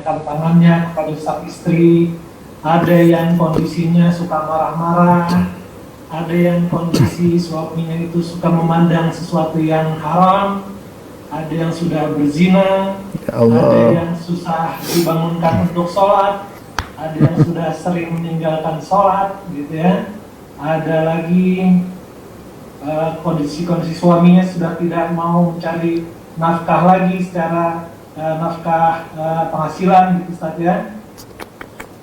mengangkat tangannya kepada sang istri, ada yang kondisinya suka marah-marah, ada yang kondisi suaminya itu suka memandang sesuatu yang haram, ada yang sudah berzina, Ya Allah. ada yang susah dibangunkan untuk sholat, ada yang sudah sering meninggalkan sholat, gitu ya. Ada lagi kondisi-kondisi suaminya sudah tidak mau mencari nafkah lagi secara nafkah penghasilan, gitu Ustaz ya.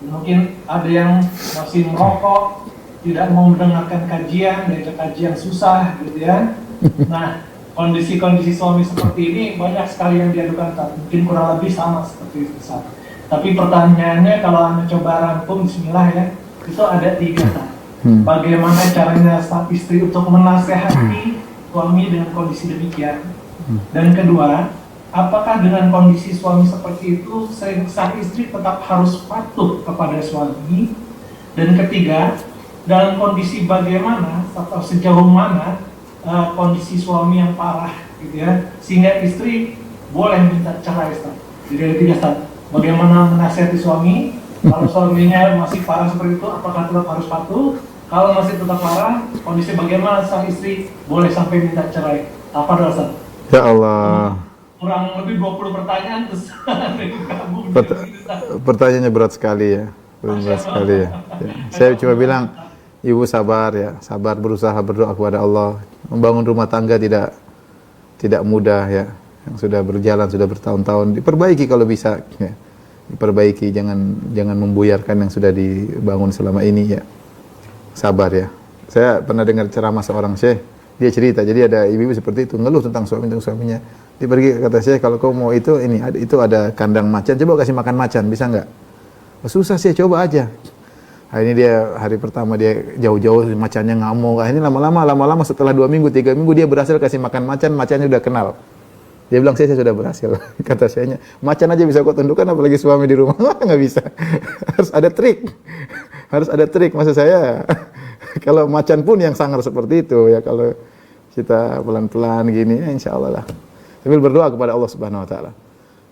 Mungkin ada yang masih merokok, tidak mau mendengarkan kajian, dari kajian susah, gitu ya. Nah, kondisi-kondisi suami seperti ini banyak sekali yang diadukan, mungkin kurang lebih sama seperti itu Ustaz. Tapi pertanyaannya kalau Anda coba rangkum, bismillah ya, itu ada 3. Bagaimana caranya sang istri untuk menasehati suami dengan kondisi demikian? Dan kedua, apakah dengan kondisi suami seperti itu sang istri tetap harus patuh kepada suami? Dan ketiga, dalam kondisi bagaimana atau sejauh mana kondisi suami yang parah, gitu ya, sehingga istri boleh minta cerai, Ustaz? Jadi ada 3, Ustaz. Bagaimana menasihati suami? Kalau suaminya masih parah seperti itu, apakah tetap harus patuh? Kalau masih tetap parah, kondisi bagaimana sang istri boleh sampai minta cerai? Apa doa, Ustaz? Ya Allah. Kurang lebih 20 pertanyaan terus gabung. Pertanyaannya berat sekali ya. Berat sekali ya. Saya cuma bilang, ibu sabar ya, sabar, berusaha berdoa kepada Allah. Membangun rumah tangga tidak mudah ya. Yang sudah berjalan sudah bertahun-tahun, diperbaiki kalau bisa ya. Diperbaiki, jangan membuyarkan yang sudah dibangun selama ini ya. Sabar ya. Saya pernah dengar ceramah seorang syekh, dia cerita, jadi ada ibu-ibu seperti itu ngeluh tentang suaminya. Dia pergi, kata syekh, kalau kau mau itu ada kandang macan, coba kasih makan macan, bisa nggak? Oh, susah sih, coba aja. Hari ini hari pertama dia jauh-jauh macannya ngamuk. Ini lama-lama setelah 2 minggu, 3 minggu dia berhasil kasih makan macan, macannya udah kenal. Dia bilang, saya sudah berhasil. Kata syekhnya, macan aja bisa kau tundukkan, apalagi suami di rumah. Nggak bisa. Harus ada trik. Harus ada trik. Maksud saya, kalau macan pun yang sangar seperti itu, ya kalau kita pelan-pelan gini, ya insya Allah lah. Sambil berdoa kepada Allah Subhanahu Wa Taala.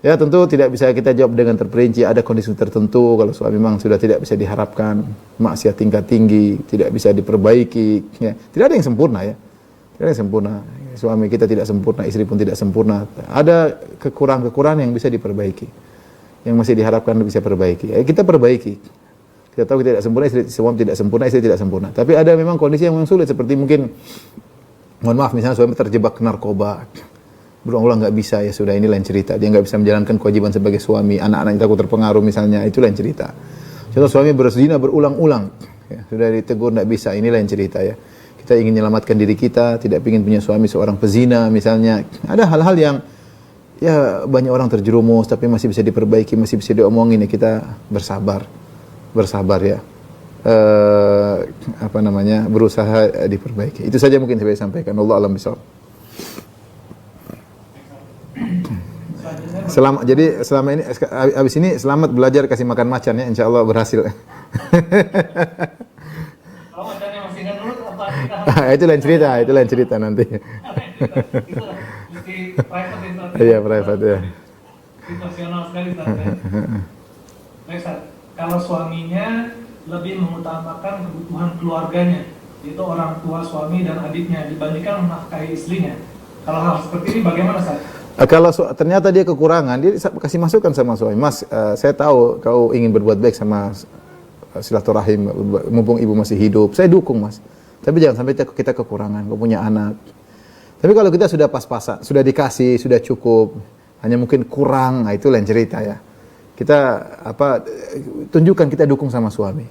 Ya tentu tidak bisa kita jawab dengan terperinci. Ada kondisi tertentu kalau suami memang sudah tidak bisa diharapkan, maksiat tingkat tinggi, tidak bisa diperbaiki. Ya. Tidak ada yang sempurna ya. Tidak ada yang sempurna. Suami kita tidak sempurna, istri pun tidak sempurna. Ada kekurangan-kekurangan yang bisa diperbaiki, yang masih diharapkan bisa perbaiki. Ya, kita perbaiki. Kita tahu kita tidak sempurna, suami tidak sempurna, istri tidak sempurna. Tapi ada memang kondisi yang sulit, seperti mungkin, mohon maaf, misalnya suami terjebak narkoba, berulang-ulang nggak bisa, ya sudah, ini lain cerita. Dia nggak bisa menjalankan kewajiban sebagai suami, anak-anak takut terpengaruh misalnya, itu lain cerita. Contoh suami berzina berulang-ulang, ya, sudah ditegur nggak bisa, ini lain cerita ya. Kita ingin menyelamatkan diri kita, tidak ingin punya suami seorang pezina misalnya. Ada hal-hal yang ya banyak orang terjerumus, tapi masih bisa diperbaiki, masih bisa diomongin ya, kita bersabar ya. Berusaha diperbaiki. Itu saja mungkin saya sampaikan. Allah alam bisawab. Jadi selama ini, habis ini selamat belajar kasih makan macan ya, insya Allah berhasil. Kalau macannya masih nggak nurut, apa Itu lain cerita nanti. Iya, private ya. Situasional sekali Ustaz. Baik Ustaz, kalau suaminya lebih mengutamakan kebutuhan keluarganya, yaitu orang tua suami dan adiknya, dibandingkan menafkahi istrinya. Kalau hal seperti ini bagaimana Ustaz? Kalau ternyata dia kekurangan, dia kasih masukan sama suami. Mas, saya tahu kau ingin berbuat baik sama silaturahim, mumpung ibu masih hidup. Saya dukung mas. Tapi jangan sampai kita kekurangan, kau punya anak. Tapi kalau kita sudah pas-pasan, sudah dikasih, sudah cukup, hanya mungkin kurang, nah itu lain cerita ya. Kita tunjukkan kita dukung sama suami.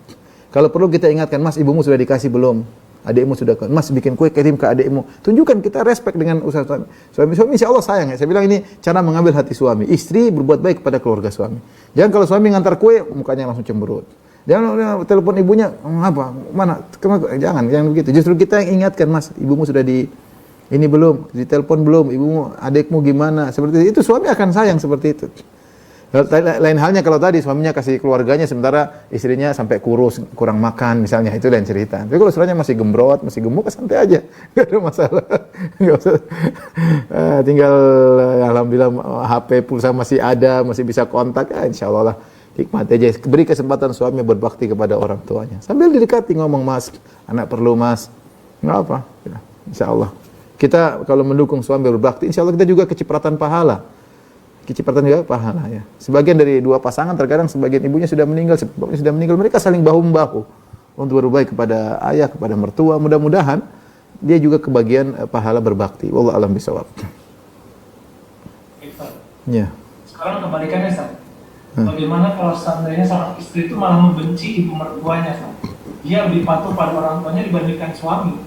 Kalau perlu kita ingatkan, mas ibumu sudah dikasih belum? Adikmu sudah, mas bikin kue kirim ke adikmu. Tunjukkan kita respect dengan usaha suami. Suami insya Allah sayang ya. Saya bilang ini cara mengambil hati suami. Istri berbuat baik kepada keluarga suami. Jangan kalau suami ngantar kue, mukanya langsung cemberut. Jangan telepon ibunya, apa, mana, jangan begitu. Justru kita yang ingatkan, mas ibumu sudah ini belum, ditelepon belum, ibumu, adikmu gimana, seperti itu. Suami akan sayang seperti itu. Lain halnya kalau tadi suaminya kasih keluarganya sementara istrinya sampai kurus, kurang makan misalnya, itu lain cerita. Tapi kalau suaminya masih gembrot, masih gemuk, santai aja, nggak ada masalah. Nggak usah. Tinggal alhamdulillah HP pulsa masih ada, masih bisa kontak, insya Allah lah. Hikmati aja, beri kesempatan suami berbakti kepada orang tuanya. Sambil didekati ngomong, mas, anak perlu mas, nggak apa, insya Allah. Kita kalau mendukung suami berbakti, insya Allah kita juga kecipratan pahala. Kecipratan juga pahala ya. Sebagian dari dua pasangan terkadang sebagian ibunya sudah meninggal, bapaknya sudah meninggal, mereka saling bahu-membahu untuk berbuat kepada ayah, kepada mertua. Mudah-mudahan dia juga kebagian pahala berbakti. Wallahu a'lam bishawab. Ya. Sekarang kebalikannya, Ustaz. Bagaimana kalau seandainya seorang istri itu malah membenci ibu mertuanya, Ustaz? Dia lebih patuh pada orang tuanya dibandingkan suami.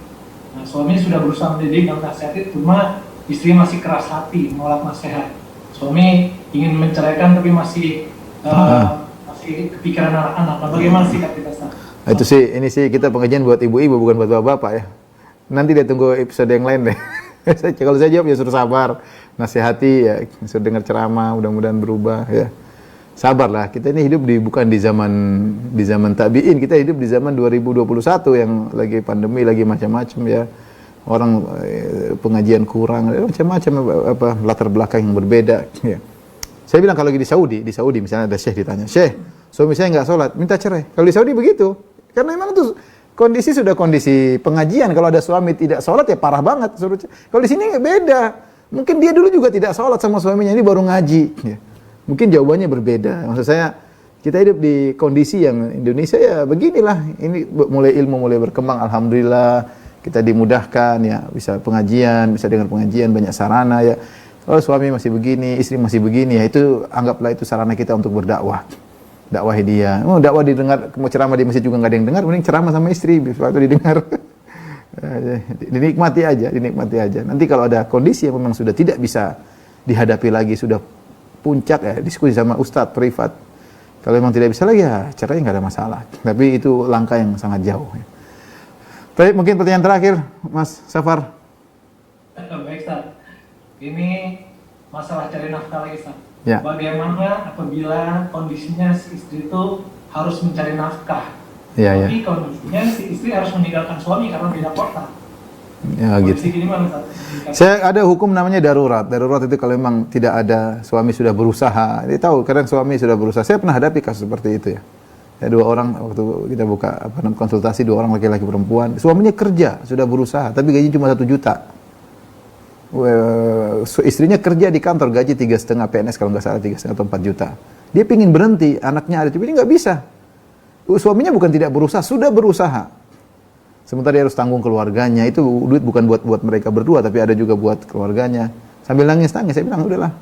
Nah, suaminya sudah berusaha mendidik dan nasihati, cuma istri masih keras hati menolak nasihat. Suami ingin menceraikan tapi masih kepikiran anak-anak. Nah, bagaimana sikap kita, Ustaz? Itu sih, ini sih kita pengajian buat ibu-ibu bukan buat bapak-bapak ya. Nanti dia tunggu episode yang lain deh. Kalau saya jawab ya suruh sabar, nasihati ya, suruh dengar ceramah, mudah-mudahan berubah ya. Sabarlah, kita ini hidup bukan di zaman tabi'in, kita hidup di zaman 2021 yang lagi pandemi, lagi macam-macam ya. Orang pengajian kurang, macam-macam latar belakang yang berbeda ya. Saya bilang kalau di Saudi misalnya ada syekh ditanya, "Syekh, suami saya nggak sholat, minta cerai." Kalau di Saudi begitu. Karena memang itu kondisi sudah kondisi pengajian, kalau ada suami tidak sholat ya parah banget. Kalau di sini beda. Mungkin dia dulu juga tidak sholat sama suaminya, ini baru ngaji ya. Mungkin jawabannya berbeda. Maksud saya, kita hidup di kondisi yang Indonesia ya beginilah. Ini ilmu mulai berkembang, alhamdulillah. Kita dimudahkan ya, bisa pengajian, bisa dengar pengajian, banyak sarana ya. Kalau suami masih begini, istri masih begini ya, itu anggaplah itu sarana kita untuk berdakwah. Dakwahi dia. Dakwah didengar, mau ceramah di masjid juga nggak ada yang dengar, mending ceramah sama istri, sesuatu didengar. Dinikmati aja. Nanti kalau ada kondisi yang memang sudah tidak bisa dihadapi lagi, sudah puncak ya, diskusi sama ustadz privat. Kalau memang tidak bisa lagi ya cerai nggak ada masalah. Tapi itu langkah yang sangat jauh. Ya. Baik, mungkin pertanyaan terakhir, Mas Safar. Baik, Ustaz. Ini masalah cari nafkah lagi, Ustaz. Ya. Bagaimana apabila kondisinya si istri itu harus mencari nafkah? Ya, Tapi kondisinya si istri harus meninggalkan suami karena beda kota. Ya, Kondisi gitu. gini mana, Ustaz? Saya ada hukum namanya darurat. Darurat itu kalau memang tidak ada, suami sudah berusaha. Dia tahu, kadang suami sudah berusaha. Saya pernah hadapi kasus seperti itu ya. Ya, dua orang waktu kita buka konsultasi, dua orang laki-laki perempuan, suaminya kerja sudah berusaha tapi gaji cuma 1 juta. Istrinya kerja di kantor gaji 3,5 PNS kalau nggak salah, 3,5 atau 4 juta. Dia pingin berhenti, anaknya ada, tapi dia nggak bisa. Suaminya bukan tidak berusaha, sudah berusaha. Sementara dia harus tanggung keluarganya, itu duit bukan buat mereka berdua tapi ada juga buat keluarganya. Sambil nangis, saya bilang udahlah,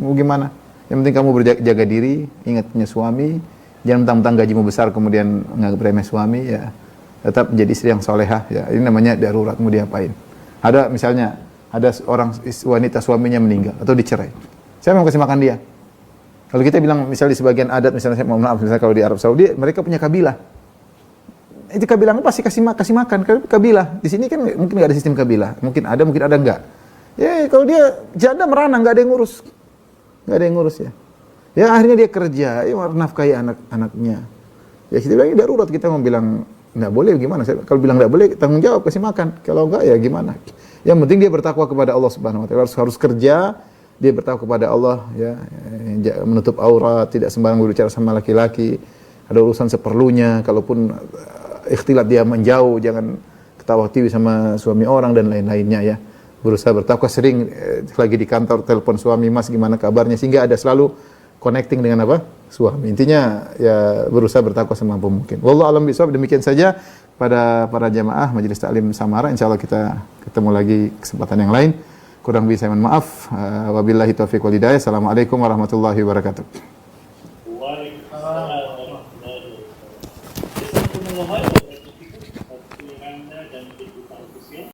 mau gimana? Yang penting kamu berjaga diri, ingat punya suami. Jangan mentang-mentang gajimu besar kemudian nganggap remeh suami ya. Tetap menjadi istri yang solehah ya. Ini namanya darurat, mau diapain. Ada misalnya ada orang wanita suaminya meninggal atau dicerai. Saya mau kasih makan dia. Kalau kita bilang misalnya di sebagian adat, misalnya saya mau maaf, misalnya kalau di Arab Saudi mereka punya kabilah. Itu kabilahnya pasti kasih makan kabilah. Di sini kan mungkin nggak ada sistem kabilah. Mungkin ada enggak. Ya kalau dia janda merana nggak ada yang ngurus. Nggak ada yang ngurus ya. Ya akhirnya dia kerja, ya nafkahi anak-anaknya. Ya kita bilang ini darurat, kita mau bilang nggak boleh gimana? Kalau bilang nggak boleh, tanggung jawab, kasih makan. Kalau enggak ya gimana? Yang penting dia bertakwa kepada Allah Subhanahu Wa Taala. Harus kerja, dia bertakwa kepada Allah, ya menutup aurat, tidak sembarang berbicara sama laki-laki. Ada urusan seperlunya. Kalaupun ikhtilat dia menjauh, jangan ketawa tiwi sama suami orang dan lain-lainnya ya. Berusaha bertakwa, sering lagi di kantor telepon suami, mas gimana kabarnya, sehingga ada selalu connecting dengan apa? Suami. Intinya ya berusaha bertakwa semampu mungkin. Wallahu a'lam bishawab. Demikian saja pada para jamaah Majelis Taklim Samara. Insyaallah kita ketemu lagi kesempatan yang lain. Kurang lebih saya mohon maaf. Wabillahi taufiq wal hidayah. Assalamualaikum warahmatullahi wabarakatuh. Waalaikumsalam warahmatullahi wabarakatuh.